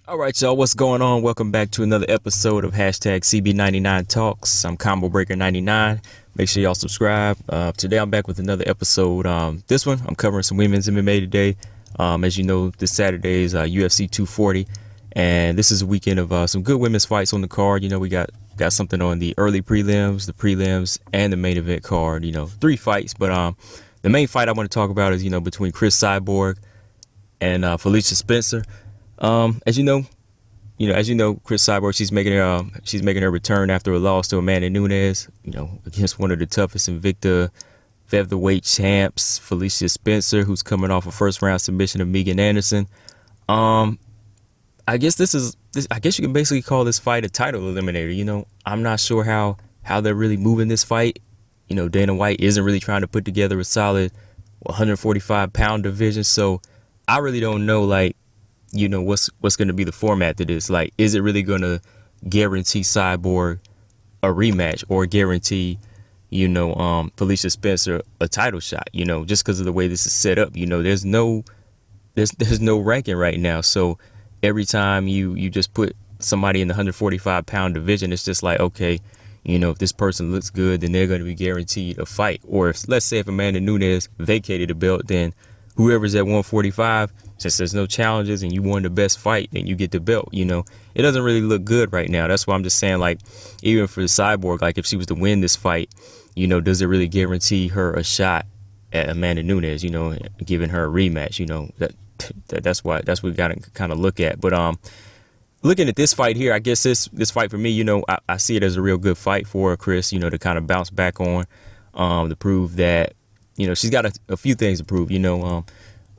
All right, y'all, what's going on? Welcome back to another episode of hashtag CB99 Talks. I'm Combo Breaker 99. Make sure y'all subscribe. Today I'm back with another episode. This one, I'm covering some women's MMA today. As you know, this Saturday is UFC 240, and this is a weekend of some good women's fights on the card. You know, we got something on the early prelims, the prelims, and the main event card. You know, three fights, but the main fight I want to talk about is, between Cris Cyborg and Felicia Spencer. As you know, Cris Cyborg, she's making her return after a loss to Amanda Nunes, against one of the toughest Invicta featherweight champs, Felicia Spencer, who's coming off a first round submission of Megan Anderson. I guess I guess you can basically call this fight a title eliminator. I'm not sure how they're really moving this fight. Dana White isn't really trying to put together a solid 145-pound division, so I really don't know, what's going to be the format to this. Like, is it really going to guarantee Cyborg a rematch or guarantee, Felicia Spencer a title shot, just because of the way this is set up? There's no ranking right now. So every time you just put somebody in the 145-pound division, it's just like, okay, if this person looks good, then they're going to be guaranteed a fight. Or let's say if Amanda Nunes vacated the belt, then whoever's at 145, since there's no challenges and you won the best fight, then you get the belt. It doesn't really look good right now. That's why I'm just saying, like, even for the Cyborg, like, if she was to win this fight, does it really guarantee her a shot at Amanda Nunes, giving her a rematch? That's what we got to kind of look at. But looking at this fight here, I guess this fight for me, I see it as a real good fight for Cris, to kind of bounce back on, to prove that, she's got a few things to prove.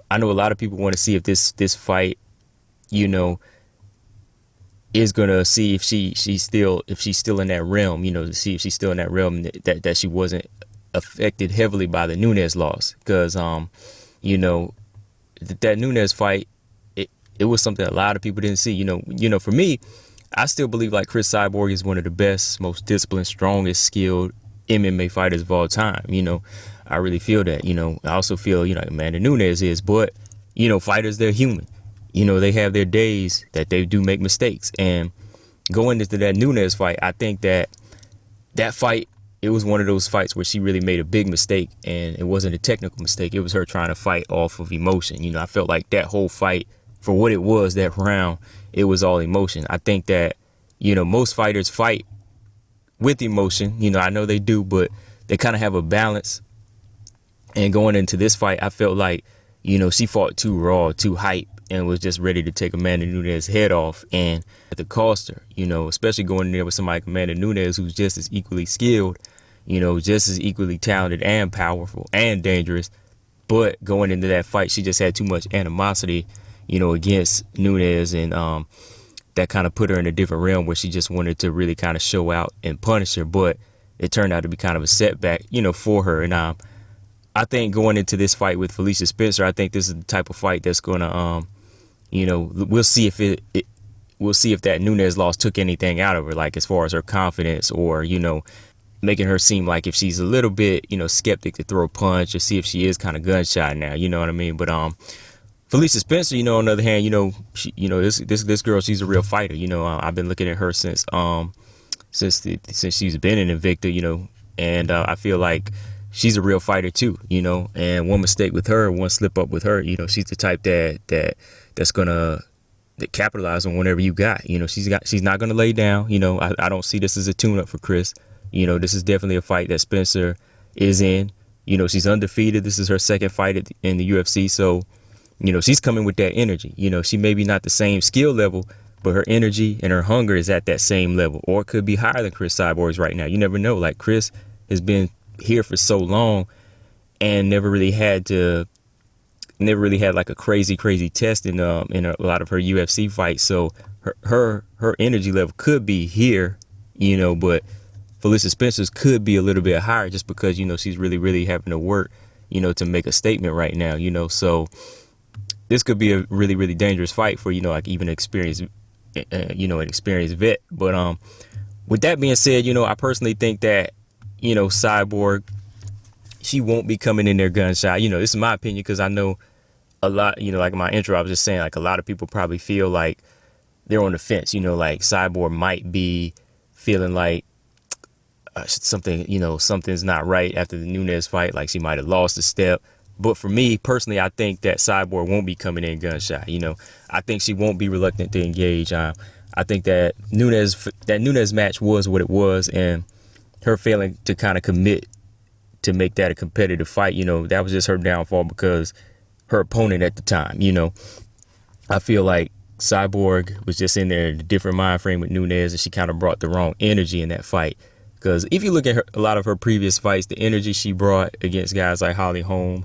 I know a lot of people want to see if this fight, is gonna see if she's still in that realm, to see if she's still in that realm that she wasn't affected heavily by the Nunes loss, because that Nunes fight, it was something a lot of people didn't see. For me, I still believe like Cris Cyborg is one of the best, most disciplined, strongest, skilled MMA fighters of all time. I really feel that. I also feel, Amanda Nunes is, but, fighters, they're human. They have their days that they do make mistakes. And going into that Nunes fight, I think that fight, it was one of those fights where she really made a big mistake, and it wasn't a technical mistake. It was her trying to fight off of emotion. I felt like that whole fight, for what it was, that round, it was all emotion. I think that, most fighters fight with emotion. I know they do, but they kind of have a balance. And going into this fight, I felt like, she fought too raw, too hype, and was just ready to take Amanda Nunes' head off, and it cost her, especially going in there with somebody like Amanda Nunes, who's just as equally skilled, just as equally talented and powerful and dangerous. But going into that fight, she just had too much animosity, against Nunes, and that kind of put her in a different realm where she just wanted to really kind of show out and punish her. But it turned out to be kind of a setback, for her. And I think going into this fight with Felicia Spencer, I think this is the type of fight that's going to, we'll see if we'll see if that Nunes loss took anything out of her, like as far as her confidence, or, making her seem like if she's a little bit, skeptic to throw a punch, or see if she is kind of gunshot now, you know what I mean? But Felicia Spencer, on the other hand, she, this girl, she's a real fighter. I've been looking at her since she's been in Invicta, and I feel like she's a real fighter too, and one mistake with her, one slip up with her, she's the type that's gonna capitalize on whatever you got. She's not gonna lay down. I don't see this as a tune-up for Cris. This is definitely a fight that Spencer is in. She's undefeated. This is her second fight in the UFC, so she's coming with that energy. She may be not the same skill level, but her energy and her hunger is at that same level, or it could be higher than Cris Cyborg's right now. You never know. Like, Cris has been here for so long and never really had like a crazy test in a lot of her UFC fights. So her energy level could be here, but Felicia Spencer's could be a little bit higher, just because she's really having to work, to make a statement right now. So this could be a really dangerous fight for like even an experienced vet. But with that being said, I personally think that Cyborg, she won't be coming in there gunshot. This is my opinion, because I know a lot, like my intro, I was just saying, like, a lot of people probably feel like, they're on the fence. You know, like Cyborg might be feeling like something, you know, something's not right after the Nunes fight. Like she might have lost a step. But for me personally, I think that Cyborg won't be coming in gun shy. You know, I think she won't be reluctant to engage. I think that Nunes match was what it was, and her failing to kind of commit to make that a competitive fight, you know, that was just her downfall because her opponent at the time, you know. I feel like Cyborg was just in there in a different mind frame with Nunes, and she kind of brought the wrong energy in that fight. Because if you look at a lot of her previous fights, the energy she brought against guys like Holly Holm,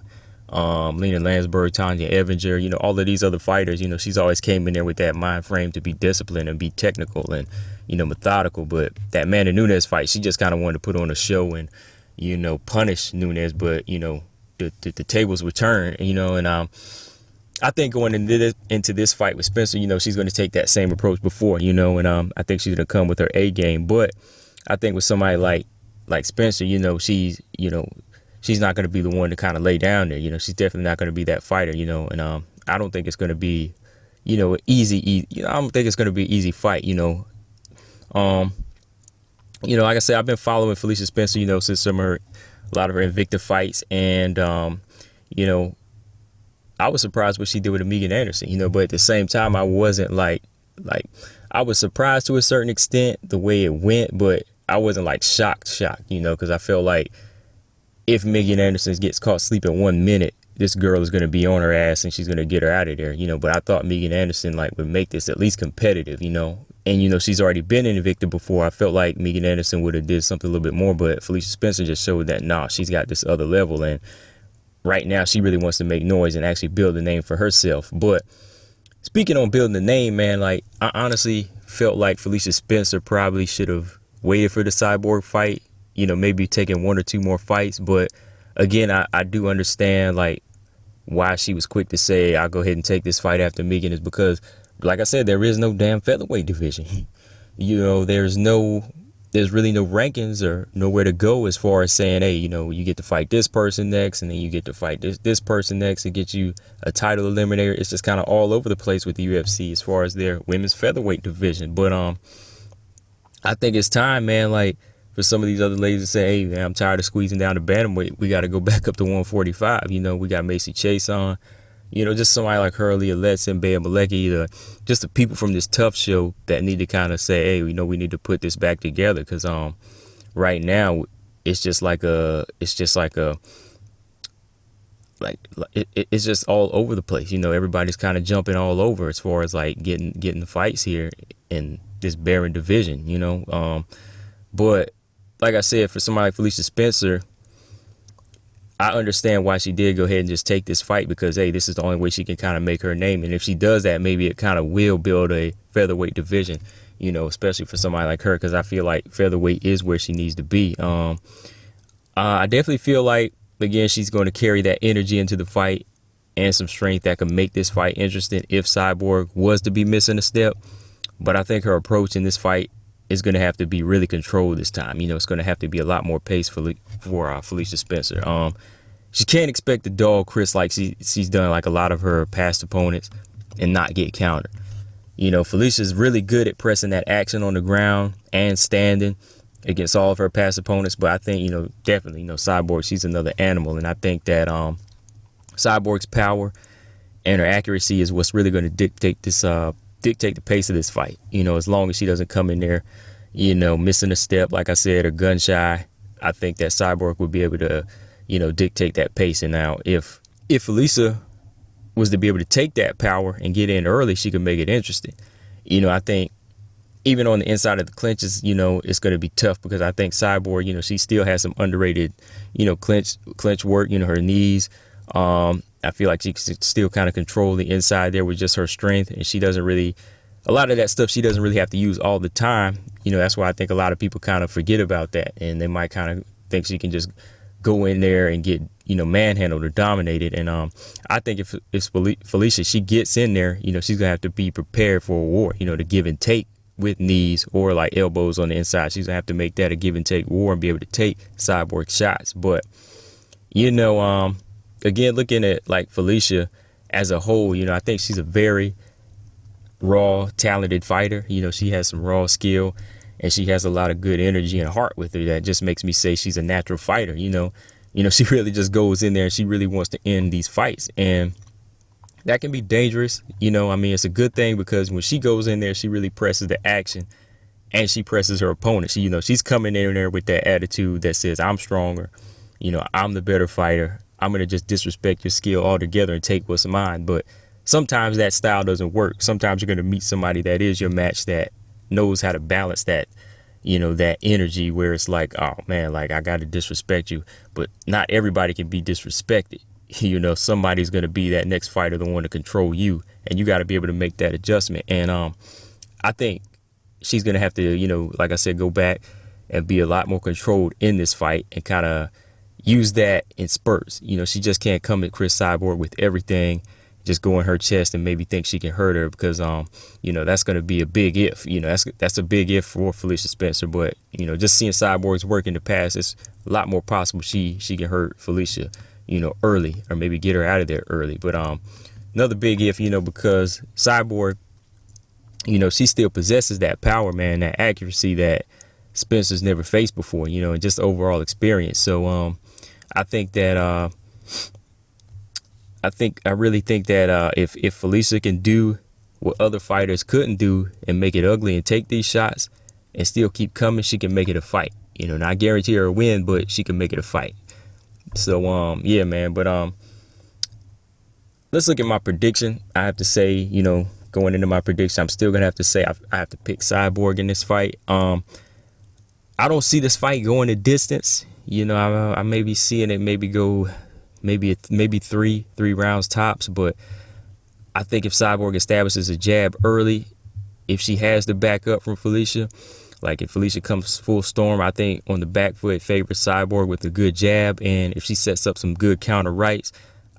Lena Landsberg, Tanya Evinger, you know, all of these other fighters, you know, she's always came in there with that mind frame to be disciplined and be technical and, you know, methodical. But that Amanda Nunes fight, she just kind of wanted to put on a show and, you know, punish Nunes. But, you know, the tables were turned, you know, and I think going into this fight with Spencer, you know, she's going to take that same approach before, you know, and I think she's going to come with her A game. But I think with somebody like Spencer, you know, she's not going to be the one to kind of lay down there. You know, she's definitely not going to be that fighter, you know, and I don't think it's going to be, you know, easy. You know, I don't think it's going to be an easy fight, you know. You know, like I said, I've been following Felicia Spencer, you know, since a lot of her Invicta fights, and you know, I was surprised what she did with Megan Anderson, you know, but at the same time, I wasn't like I was surprised to a certain extent the way it went, but I wasn't like shocked, you know, because I felt like if Megan Anderson gets caught sleeping 1 minute, this girl is going to be on her ass and she's going to get her out of there, you know. But I thought Megan Anderson like would make this at least competitive, you know. And, you know, she's already been in Invicta before. I felt like Megan Anderson would have did something a little bit more, but Felicia Spencer just showed that, nah, she's got this other level. And right now she really wants to make noise and actually build a name for herself. But speaking on building the name, man, like I honestly felt like Felicia Spencer probably should have waited for the Cyborg fight, you know, maybe taking 1 or 2 more fights. But again, I do understand like why she was quick to say I'll go ahead and take this fight after Megan, is because, like I said, there is no damn featherweight division. You know, there's really no rankings or nowhere to go as far as saying, hey, you know, you get to fight this person next, and then you get to fight this person next to get you a title eliminator. It's just kind of all over the place with the UFC as far as their women's featherweight division. But I think it's time, man, like for some of these other ladies to say, hey, man, I'm tired of squeezing down the bantamweight. We got to go back up to 145. You know, we got Macy Chase on. You know, just somebody like Hurley, Aletz, and Bea Malecki, just the people from this tough show that need to kind of say, hey, you know, we need to put this back together, because right now it's just all over the place. You know, everybody's kind of jumping all over as far as like getting the fights here in this barren division. You know, but like I said, for somebody like Felicia Spencer, I understand why she did go ahead and just take this fight, because, hey, this is the only way she can kind of make her name. And if she does that, maybe it kind of will build a featherweight division, you know, especially for somebody like her, because I feel like featherweight is where she needs to be. I definitely feel like, again, she's going to carry that energy into the fight and some strength that can make this fight interesting if Cyborg was to be missing a step. But I think her approach in this fight is going to have to be really controlled this time. You know, it's going to have to be a lot more pace for Felicia Spencer. She can't expect to dog Cris like she's done like a lot of her past opponents and not get countered. You know, Felicia's really good at pressing that action on the ground and standing against all of her past opponents. But I think, you know, definitely, you know, Cyborg, she's another animal. And I think that Cyborg's power and her accuracy is what's really going to dictate the pace of this fight. You know, as long as she doesn't come in there, you know, missing a step, like I said, or gun shy, I think that Cyborg would be able to, you know, dictate that pace. And now if Felicia was to be able to take that power and get in early, she could make it interesting. You know, I think even on the inside of the clinches, you know, it's going to be tough, because I think Cyborg, you know, she still has some underrated, you know, clinch work, you know, her knees. I feel like she can still kind of control the inside there with just her strength, and she doesn't really, a lot of that stuff she doesn't really have to use all the time. You know, that's why I think a lot of people kind of forget about that, and they might kind of think she can just go in there and get, you know, manhandled or dominated. And I think if Felicia, she gets in there, you know, she's gonna have to be prepared for a war, you know, to give and take with knees or like elbows on the inside. She's gonna have to make that a give and take war and be able to take Cyborg shots. But, you know, again, looking at like Felicia as a whole, you know, I think she's a very raw, talented fighter. You know, she has some raw skill, and she has a lot of good energy and heart with her that just makes me say she's a natural fighter. She really just goes in there and she really wants to end these fights, and that can be dangerous. I mean, it's a good thing because when she goes in there, she really presses the action and she presses her opponent. She's coming in there with that attitude that says, I'm stronger. I'm the better fighter. I'm going to just disrespect your skill altogether and take what's mine. But sometimes that style doesn't work. Sometimes you're going to meet somebody that is your match that knows how to balance that, that energy where it's like, oh man, like I got to disrespect you. But not everybody can be disrespected. Somebody's going to be that next fighter, the one to control you. And you got to be able to make that adjustment. And I think she's going to have to, like I said, go back and be a lot more controlled in this fight and kind of use that in spurts. She just can't come at Cris Cyborg with everything, just go in her chest and maybe think she can hurt her because, that's going to be a big if. That's a big if for Felicia Spencer. But, just seeing Cyborg's work in the past, it's a lot more possible she can hurt Felicia, early, or maybe get her out of there early. But another big if, because Cyborg, she still possesses that power, man, that accuracy that Spencer's never faced before, and just overall experience. So I think that I really think that if Felicia can do what other fighters couldn't do and make it ugly and take these shots and still keep coming, she can make it a fight. Not guarantee her a win, but she can make it a fight. So yeah, man. But let's look at my prediction. I have to say, going into my prediction, I'm still gonna have to say I have to pick Cyborg in this fight. I don't see this fight going a distance. I may be seeing it maybe go maybe three rounds tops, but I think if Cyborg establishes a jab early, if she has the backup from Felicia, like if Felicia comes full storm, I think on the back foot favors Cyborg with a good jab, and if she sets up some good counter rights,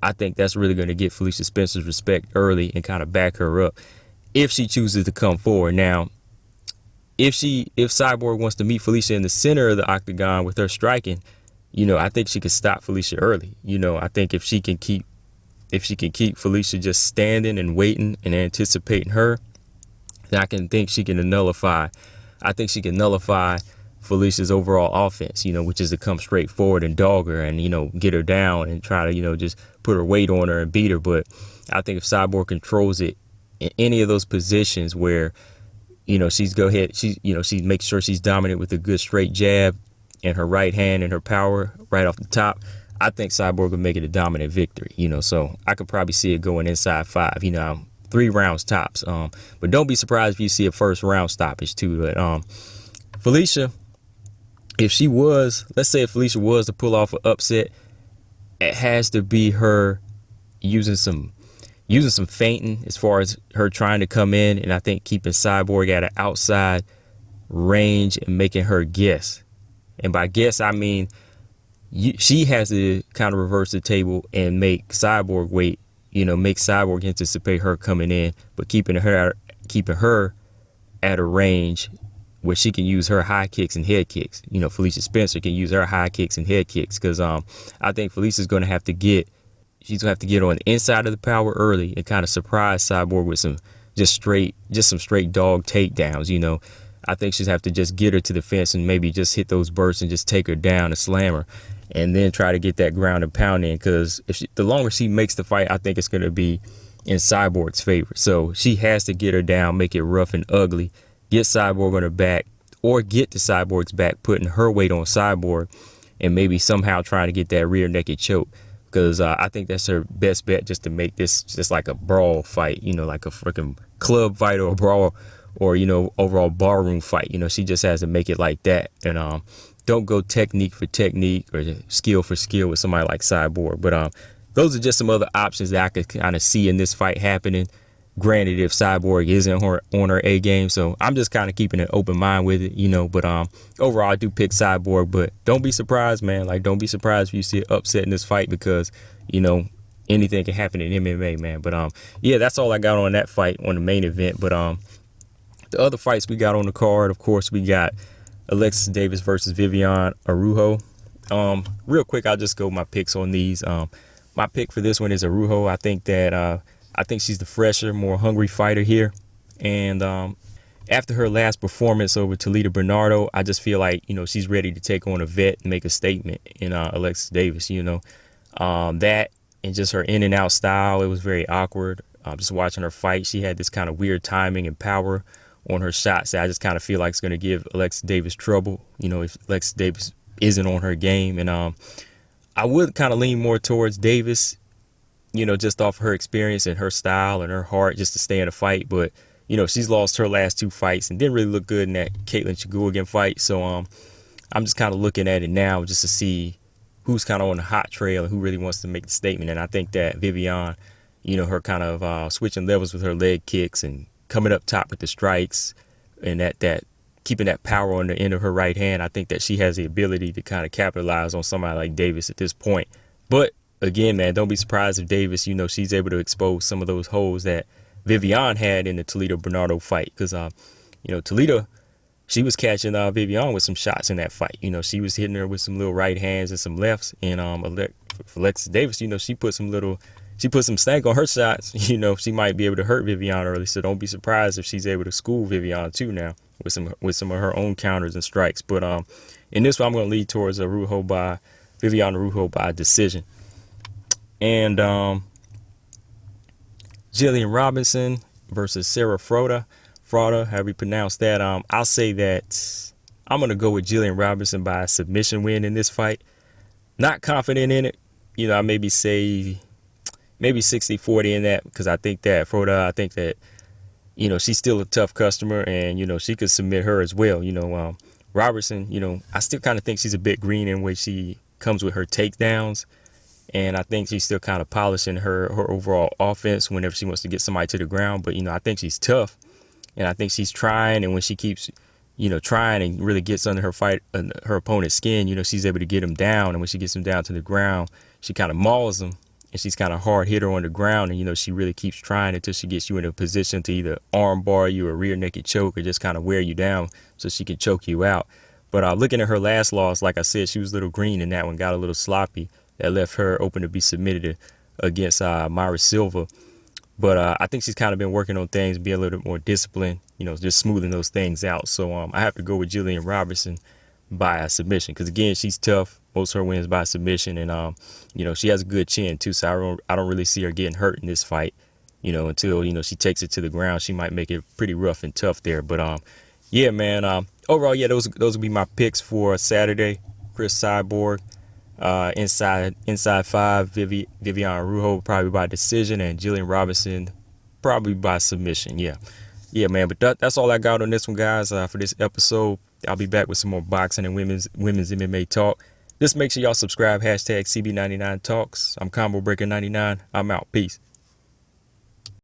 I think that's really going to get Felicia Spencer's respect early and kind of back her up if she chooses to come forward. Now, if Cyborg wants to meet Felicia in the center of the octagon with her striking, I think she could stop Felicia early. I think if she can keep Felicia just standing and waiting and anticipating her, then I think she can nullify Felicia's overall offense, which is to come straight forward and dog her and, get her down and try to, just put her weight on her and beat her. But I think if Cyborg controls it in any of those positions where, she makes sure she's dominant with a good straight jab and her right hand and her power right off the top, I think Cyborg will make it a dominant victory, so I could probably see it going inside 5, 3 rounds tops. But don't be surprised if you see a first round stoppage too. But Felicia, let's say if Felicia was to pull off an upset, it has to be her using some feinting as far as her trying to come in, and I think keeping Cyborg at an outside range and making her guess. And by guess, I mean she has to kind of reverse the table and make Cyborg wait, make Cyborg anticipate her coming in, but keeping her at a range where she can use her high kicks and head kicks. Felicia Spencer can use her high kicks and head kicks because I think Felicia's going to have to get on the inside of the power early and kind of surprise Cyborg with some straight dog takedowns. I think she'll have to just get her to the fence and maybe just hit those bursts and just take her down and slam her, and then try to get that ground and pound in. Because the longer she makes the fight, I think it's going to be in Cyborg's favor. So she has to get her down, make it rough and ugly, get Cyborg on her back, or get to Cyborg's back, putting her weight on Cyborg, and maybe somehow trying to get that rear naked choke. Because I think that's her best bet, just to make this just like a brawl fight, like a freaking club fight or a brawl, or overall barroom fight. She just has to make it like that, and don't go technique for technique or skill for skill with somebody like Cyborg. But those are just some other options that I could kind of see in this fight happening. Granted, if Cyborg isn't on her A game, so I'm just kind of keeping an open mind with it, But overall, I do pick Cyborg. But don't be surprised, man. Like, don't be surprised if you see an upset in this fight because, anything can happen in MMA, man. But yeah, that's all I got on that fight on the main event. But the other fights we got on the card, of course, we got Alexis Davis versus Viviane Araújo. Real quick, I'll just go my picks on these. My pick for this one is Araújo. I think she's the fresher, more hungry fighter here. And after her last performance over Toledo Bernardo, I just feel like, she's ready to take on a vet and make a statement in Alexis Davis. That and just her in and out style, it was very awkward. Just watching her fight, she had this kind of weird timing and power on her shots that I just kind of feel like it's going to give Alexis Davis trouble, if Alexis Davis isn't on her game. And I would kind of lean more towards Davis, just off her experience and her style and her heart just to stay in a fight. But, she's lost her last 2 fights and didn't really look good in that Caitlin Chigurh fight. So I'm just kind of looking at it now just to see who's kind of on the hot trail and who really wants to make the statement. And I think that Viviane, her kind of switching levels with her leg kicks and coming up top with the strikes and that keeping that power on the end of her right hand, I think that she has the ability to kind of capitalize on somebody like Davis at this point. But again, man, don't be surprised if Davis, she's able to expose some of those holes that Viviane had in the Toledo Bernardo fight. Because, Toledo, she was catching Viviane with some shots in that fight. She was hitting her with some little right hands and some lefts. And for Alexis Davis, she put some stank on her shots. She might be able to hurt Viviane early. So don't be surprised if she's able to school Viviane too now with some of her own counters and strikes. But in this one, I'm going to lead towards Viviane Araujo by decision. And Jillian Robinson versus Sarah Frota, however you pronounce that. I'll say that I'm going to go with Jillian Robinson by a submission win in this fight. Not confident in it. I maybe say 60-40 in that, because I think that Frota, she's still a tough customer, and, she could submit her as well. Robertson, I still kind of think she's a bit green in the way she comes with her takedowns. And I think she's still kind of polishing her overall offense whenever she wants to get somebody to the ground. But, I think she's tough. And I think she's trying. And when she keeps, trying and really gets under her opponent's skin, she's able to get him down. And when she gets him down to the ground, she kind of mauls him. And she's kind of hard hitter on the ground. And, she really keeps trying until she gets you in a position to either arm bar you or rear naked choke or just kind of wear you down so she can choke you out. But looking at her last loss, like I said, she was a little green in that one, got a little sloppy. That left her open to be submitted against Myra Silva. But I think she's kind of been working on things, being a little bit more disciplined, just smoothing those things out. So I have to go with Jillian Robinson by a submission because, again, she's tough. Most of her wins by submission. And, she has a good chin, too. So I don't really see her getting hurt in this fight, until, she takes it to the ground. She might make it pretty rough and tough there. But, yeah, man, overall, yeah, those would be my picks for Saturday. Cris Cyborg. Inside 5, Viviane Araujo probably by decision, and Jillian Robinson probably by submission. Yeah, man. But that's all I got on this one, guys. For this episode, I'll be back with some more boxing and women's MMA talk. Just make sure y'all subscribe. #CB99Talks. I'm Combo Breaker 99. I'm out. Peace.